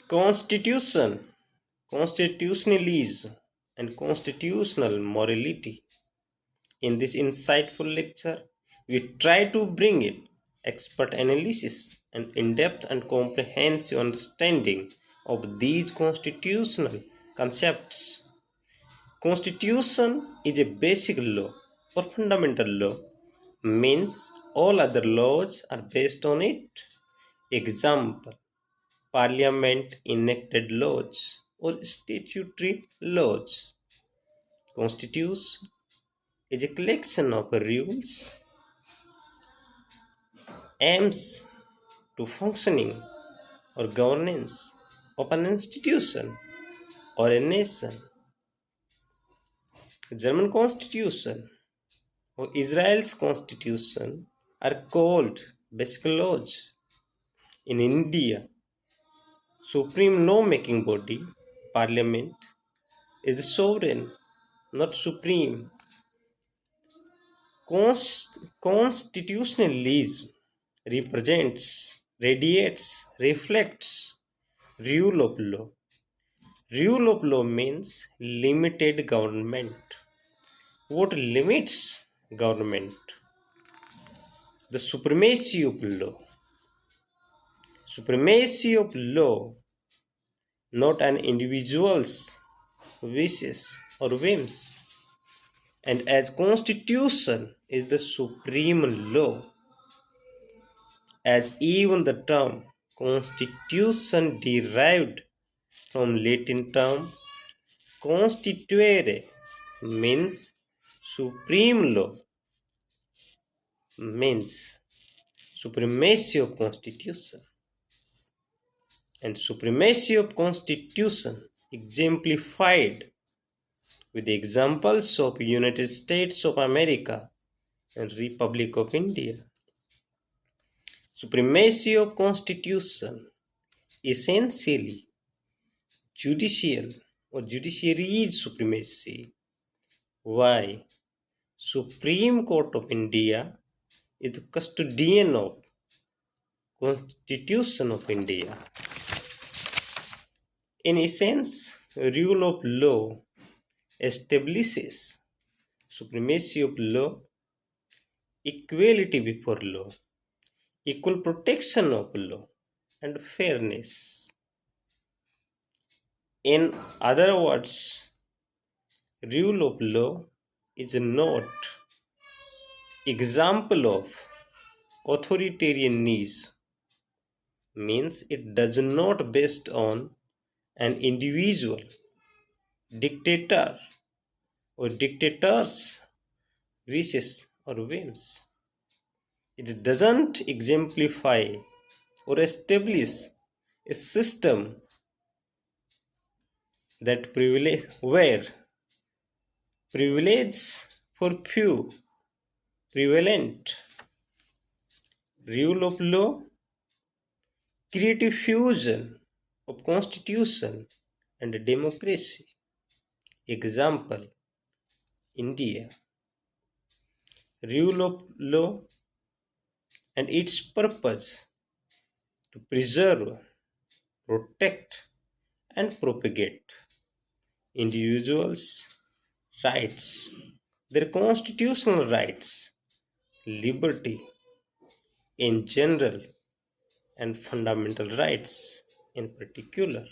Constitution, constitutionalism, and constitutional morality. In this insightful lecture, we try to bring in expert analysis and in-depth and comprehensive understanding of these constitutional concepts. Constitution is a basic law or fundamental law, means all other laws are based on it. Example: Parliament enacted laws or statutory laws. Constitution is a collection of rules aims to functioning or governance of an institution or a nation. German constitution or Israel's constitution are called basic laws. In India, supreme law-making body, parliament, is the sovereign, not supreme. Constitutionalism represents, radiates, reflects rule of law. Rule of law means limited government. What limits government? The supremacy of law. Supremacy of law, not an individual's wishes or whims. And as constitution is the supreme law, as even the term constitution derived from Latin term constituere means supreme law, means supremacy of constitution, and supremacy of constitution exemplified with the examples of United States of America and Republic of India. Supremacy of constitution essentially judicial or judiciary's supremacy. Why? Supreme Court of India is the custodian of Constitution of India. In essence, rule of law establishes supremacy of law, equality before law, equal protection of law, and fairness. In other words, rule of law is not example of authoritarianism, means it does not based on an individual dictator or dictator's wishes or whims. It doesn't exemplify or establish a system that where privilege for few prevalent. Rule of law create a fusion of constitution and democracy. Example: India. Rule of law and its purpose to preserve, protect, and propagate individuals' rights, their constitutional rights, liberty in general, and fundamental rights in particular.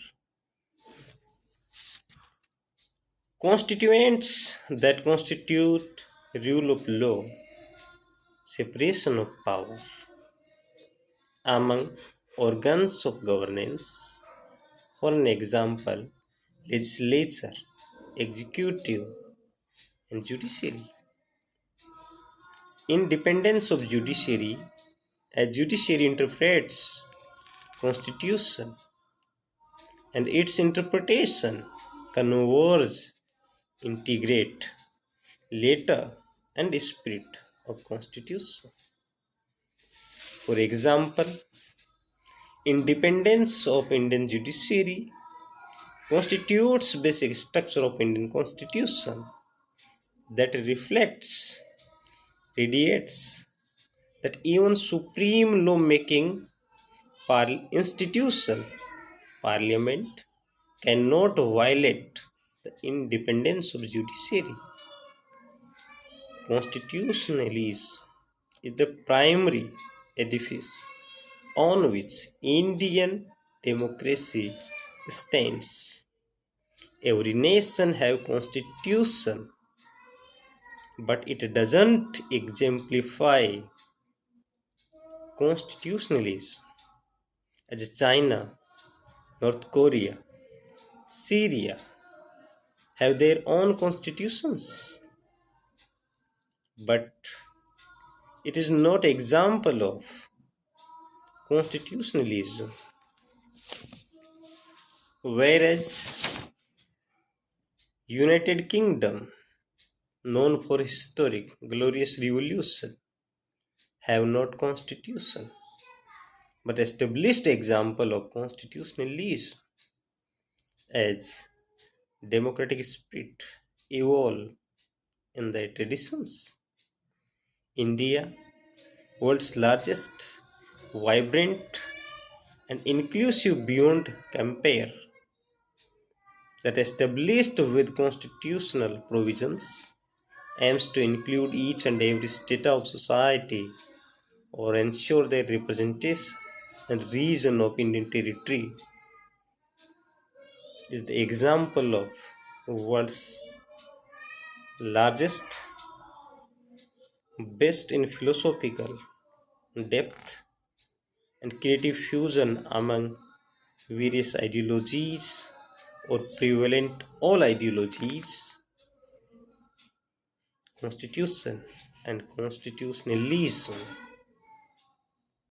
Constituents that constitute rule of law, separation of power among organs of governance. For an example, legislature, executive, and judiciary. Independence of judiciary, as judiciary interprets constitution and its interpretation converge, integrate letter and spirit of constitution. For example, independence of Indian judiciary constitutes basic structure of Indian constitution that reflects, radiates that even supreme law-making institution, Parliament cannot violate the independence of judiciary. Constitutionalism is the primary edifice on which Indian democracy stands. Every nation have constitution, but it doesn't exemplify constitutionalism as China, North Korea, Syria have their own constitutions, but it is not example of constitutionalism. Whereas United Kingdom, known for historic glorious revolution, have not constitution, but established example of constitutionalism as democratic spirit evolve in their traditions. India, world's largest, vibrant, and inclusive beyond compare, that established with constitutional provisions, aims to include each and every strata of society or ensure their representation and region of Indian territory, is the example of world's largest, best in philosophical depth and creative fusion among various ideologies or prevalent all ideologies. Constitution and constitutionalism